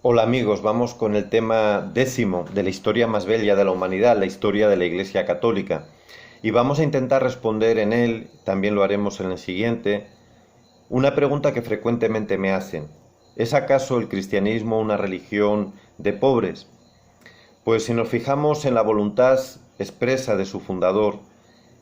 Hola amigos, vamos con el tema 10 de la historia más bella de la humanidad, la historia de la Iglesia Católica. Y vamos a intentar responder en él, también lo haremos en el siguiente, una pregunta que frecuentemente me hacen. ¿Es acaso el cristianismo una religión de pobres? Pues si nos fijamos en la voluntad expresa de su fundador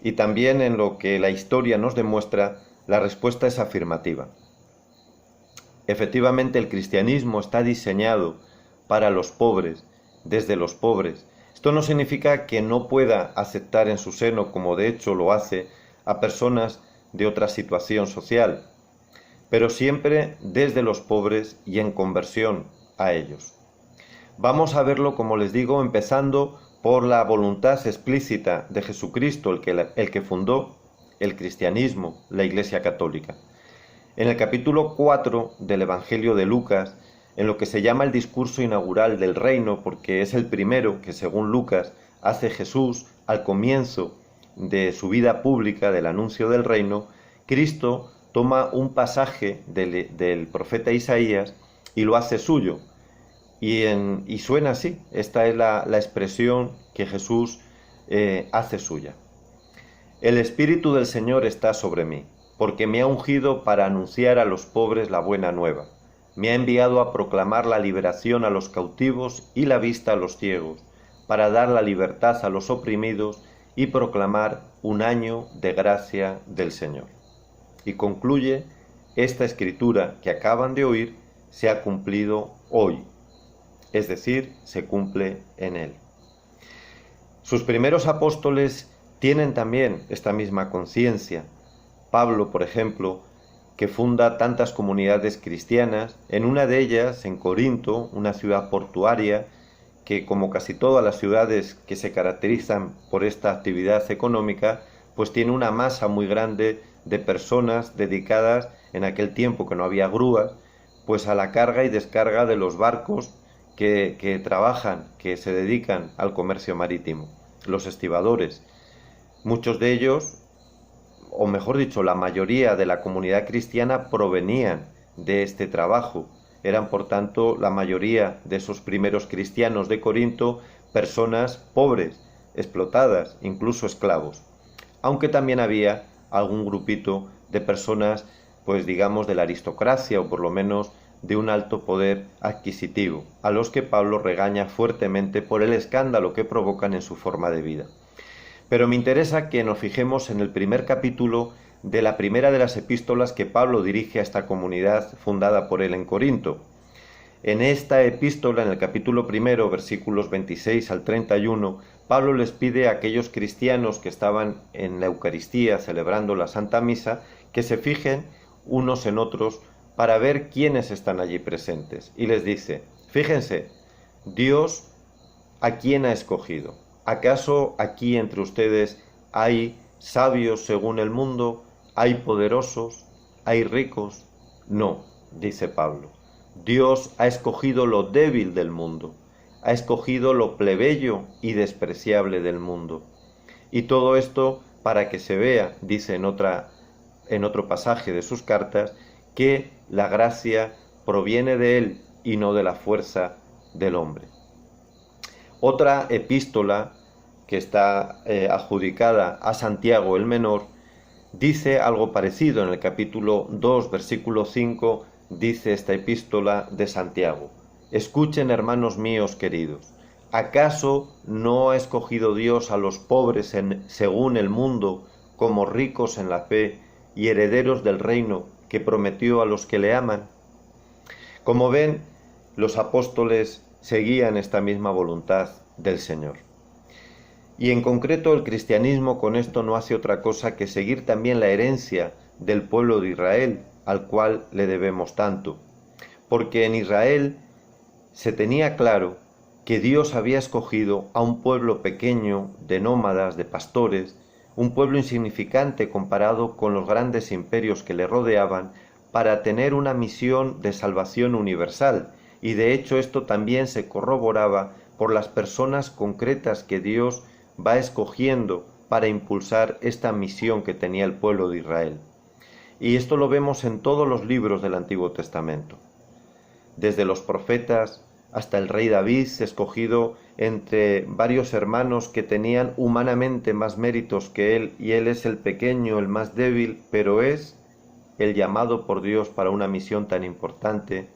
y también en lo que la historia nos demuestra, la respuesta es afirmativa. Efectivamente, el cristianismo está diseñado para los pobres, desde los pobres. Esto no significa que no pueda aceptar en su seno, como de hecho lo hace, a personas de otra situación social, pero siempre desde los pobres y en conversión a ellos. Vamos a verlo, como les digo, empezando por la voluntad explícita de Jesucristo, el que fundó el cristianismo, la Iglesia Católica. En el capítulo 4 del Evangelio de Lucas, en lo que se llama el discurso inaugural del reino, porque es el primero que, según Lucas, hace Jesús al comienzo de su vida pública, del anuncio del reino, Cristo toma un pasaje del profeta Isaías y lo hace suyo. Y suena así, esta es la expresión que Jesús hace suya. El Espíritu del Señor está sobre mí, porque me ha ungido para anunciar a los pobres la buena nueva. Me ha enviado a proclamar la liberación a los cautivos y la vista a los ciegos, para dar la libertad a los oprimidos y proclamar un año de gracia del Señor. Y concluye, esta escritura que acaban de oír se ha cumplido hoy, es decir, se cumple en él. Sus primeros apóstoles tienen también esta misma conciencia. Pablo, por ejemplo, que funda tantas comunidades cristianas, en una de ellas, en Corinto, una ciudad portuaria, que como casi todas las ciudades que se caracterizan por esta actividad económica, pues tiene una masa muy grande de personas dedicadas, en aquel tiempo que no había grúas, pues a la carga y descarga de los barcos que trabajan, que se dedican al comercio marítimo, los estibadores. Muchos de ellos, o mejor dicho, la mayoría de la comunidad cristiana provenían de este trabajo. Eran, por tanto, la mayoría de esos primeros cristianos de Corinto, personas pobres, explotadas, incluso esclavos. Aunque también había algún grupito de personas, pues digamos, de la aristocracia, o por lo menos de un alto poder adquisitivo, a los que Pablo regaña fuertemente por el escándalo que provocan en su forma de vida. Pero me interesa que nos fijemos en el primer capítulo de la primera de las epístolas que Pablo dirige a esta comunidad fundada por él en Corinto. En esta epístola, en el capítulo primero, versículos 26 al 31, Pablo les pide a aquellos cristianos que estaban en la Eucaristía celebrando la Santa Misa que se fijen unos en otros para ver quiénes están allí presentes. Y les dice, fíjense, Dios a quién ha escogido. ¿Acaso aquí entre ustedes hay sabios según el mundo? ¿Hay poderosos? ¿Hay ricos? No, dice Pablo. Dios ha escogido lo débil del mundo, ha escogido lo plebeyo y despreciable del mundo. Y todo esto para que se vea, dice en otro pasaje de sus cartas, que la gracia proviene de él y no de la fuerza del hombre. Otra epístola que está adjudicada a Santiago el Menor dice algo parecido. En el capítulo 2, versículo 5, dice esta epístola de Santiago: escuchen, hermanos míos queridos, ¿acaso no ha escogido Dios a los pobres según el mundo como ricos en la fe y herederos del reino que prometió a los que le aman? Como ven, los apóstoles seguían esta misma voluntad del Señor. Y en concreto el cristianismo con esto no hace otra cosa que seguir también la herencia del pueblo de Israel, al cual le debemos tanto. Porque en Israel se tenía claro que Dios había escogido a un pueblo pequeño, de nómadas, de pastores, un pueblo insignificante comparado con los grandes imperios que le rodeaban, para tener una misión de salvación universal, y de hecho esto también se corroboraba por las personas concretas que Dios va escogiendo para impulsar esta misión que tenía el pueblo de Israel. Y esto lo vemos en todos los libros del Antiguo Testamento. Desde los profetas hasta el rey David, escogido entre varios hermanos que tenían humanamente más méritos que él, y él es el pequeño, el más débil, pero es el llamado por Dios para una misión tan importante,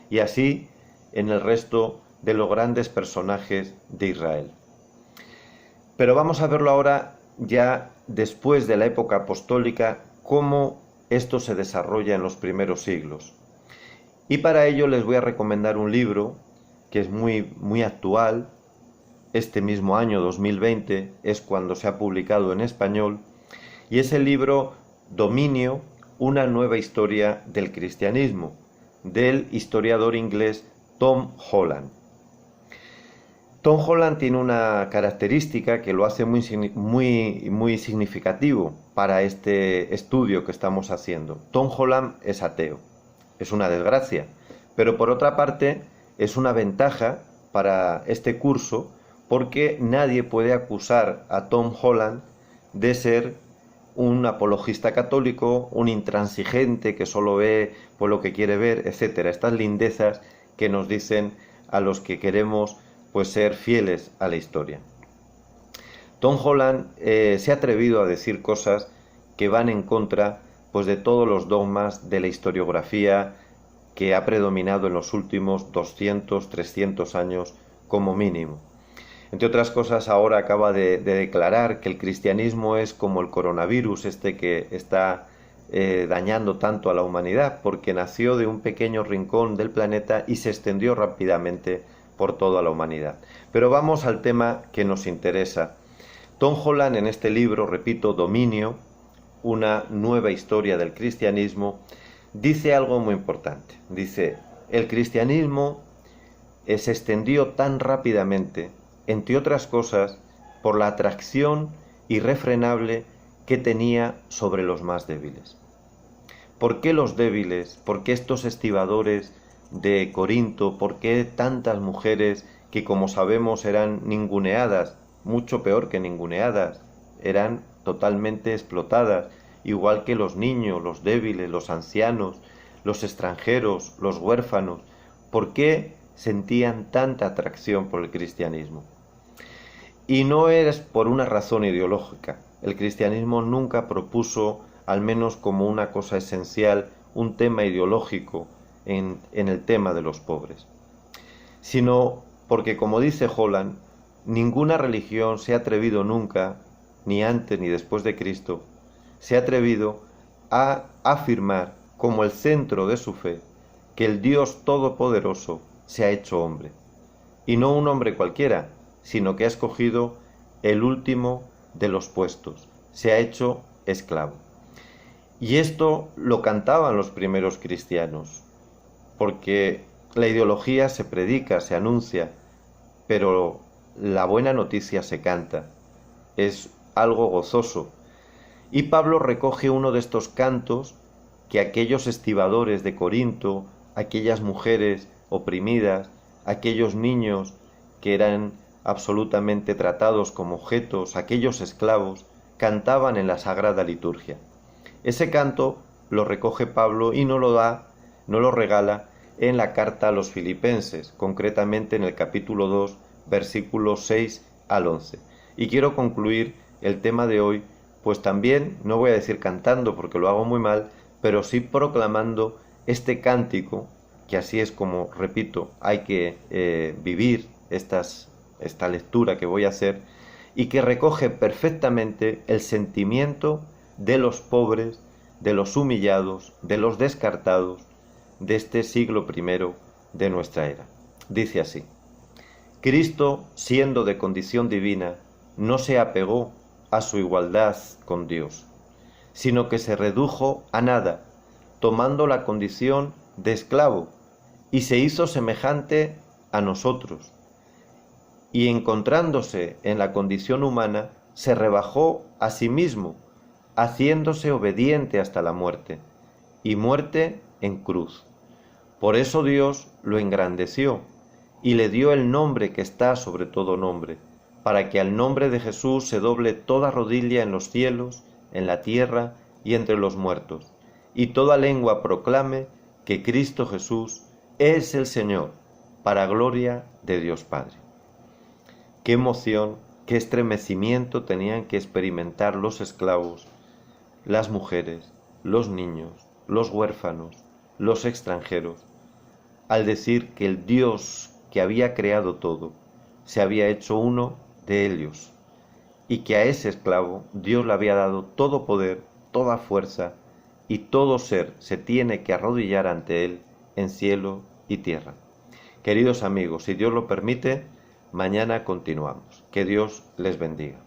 y así en el resto de los grandes personajes de Israel. Pero vamos a verlo ahora, ya después de la época apostólica, cómo esto se desarrolla en los primeros siglos. Y para ello les voy a recomendar un libro que es muy actual. Este mismo año 2020 es cuando se ha publicado en español, y es el libro Dominio, una nueva historia del cristianismo, del historiador inglés Tom Holland. Tom Holland tiene una característica que lo hace muy significativo para este estudio que estamos haciendo. Tom Holland es ateo. Es una desgracia, pero por otra parte es una ventaja para este curso, porque nadie puede acusar a Tom Holland de ser un apologista católico, un intransigente que solo ve por lo que quiere ver, etcétera. Estas lindezas que nos dicen a los que queremos pues ser fieles a la historia. Tom Holland se ha atrevido a decir cosas que van en contra pues de todos los dogmas de la historiografía que ha predominado en los últimos 200, 300 años como mínimo. Entre otras cosas, ahora acaba de declarar que el cristianismo es como el coronavirus, que está dañando tanto a la humanidad, porque nació de un pequeño rincón del planeta y se extendió rápidamente por toda la humanidad. Pero vamos al tema que nos interesa. Tom Holland, en este libro, repito, Dominio, una nueva historia del cristianismo, dice algo muy importante. Dice: el cristianismo se extendió tan rápidamente, entre otras cosas, por la atracción irrefrenable que tenía sobre los más débiles. ¿Por qué los débiles? ¿Por qué estos estibadores de Corinto? ¿Por qué tantas mujeres que, como sabemos, eran ninguneadas? Mucho peor que ninguneadas, eran totalmente explotadas, igual que los niños, los débiles, los ancianos, los extranjeros, los huérfanos. ¿Por qué sentían tanta atracción por el cristianismo? Y no es por una razón ideológica. El cristianismo nunca propuso, al menos como una cosa esencial, un tema ideológico en el tema de los pobres, sino porque, como dice Holland, ninguna religión se ha atrevido nunca, ni antes ni después de Cristo, se ha atrevido a afirmar como el centro de su fe que el Dios Todopoderoso se ha hecho hombre, y no un hombre cualquiera, sino que ha escogido el último de los puestos, se ha hecho esclavo. Y esto lo cantaban los primeros cristianos, porque la ideología se predica, se anuncia, pero la buena noticia se canta, es algo gozoso. Y Pablo recoge uno de estos cantos que aquellos estibadores de Corinto, aquellas mujeres oprimidas, aquellos niños que eran absolutamente tratados como objetos, aquellos esclavos, cantaban en la Sagrada Liturgia. Ese canto lo recoge Pablo y nos lo regala en la carta a los Filipenses, concretamente en el capítulo 2, versículos 6 al 11. Y quiero concluir el tema de hoy, pues también, no voy a decir cantando porque lo hago muy mal, pero sí proclamando este cántico, que así es como, repito, hay que vivir esta lectura que voy a hacer, y que recoge perfectamente el sentimiento de los pobres, de los humillados, de los descartados, de este siglo I de nuestra era. Dice así: Cristo, siendo de condición divina, no se apegó a su igualdad con Dios, sino que se redujo a nada, tomando la condición de esclavo, y se hizo semejante a nosotros, y encontrándose en la condición humana, se rebajó a sí mismo, haciéndose obediente hasta la muerte, y muerte en cruz. Por eso Dios lo engrandeció, y le dio el nombre que está sobre todo nombre, para que al nombre de Jesús se doble toda rodilla en los cielos, en la tierra y entre los muertos, y toda lengua proclame que Cristo Jesús es el Señor, para gloria de Dios Padre. Qué emoción, qué estremecimiento tenían que experimentar los esclavos, las mujeres, los niños, los huérfanos, los extranjeros, al decir que el Dios que había creado todo se había hecho uno de ellos, y que a ese esclavo Dios le había dado todo poder, toda fuerza, y todo ser se tiene que arrodillar ante él en cielo y tierra. Queridos amigos, si Dios lo permite, mañana continuamos. Que Dios les bendiga.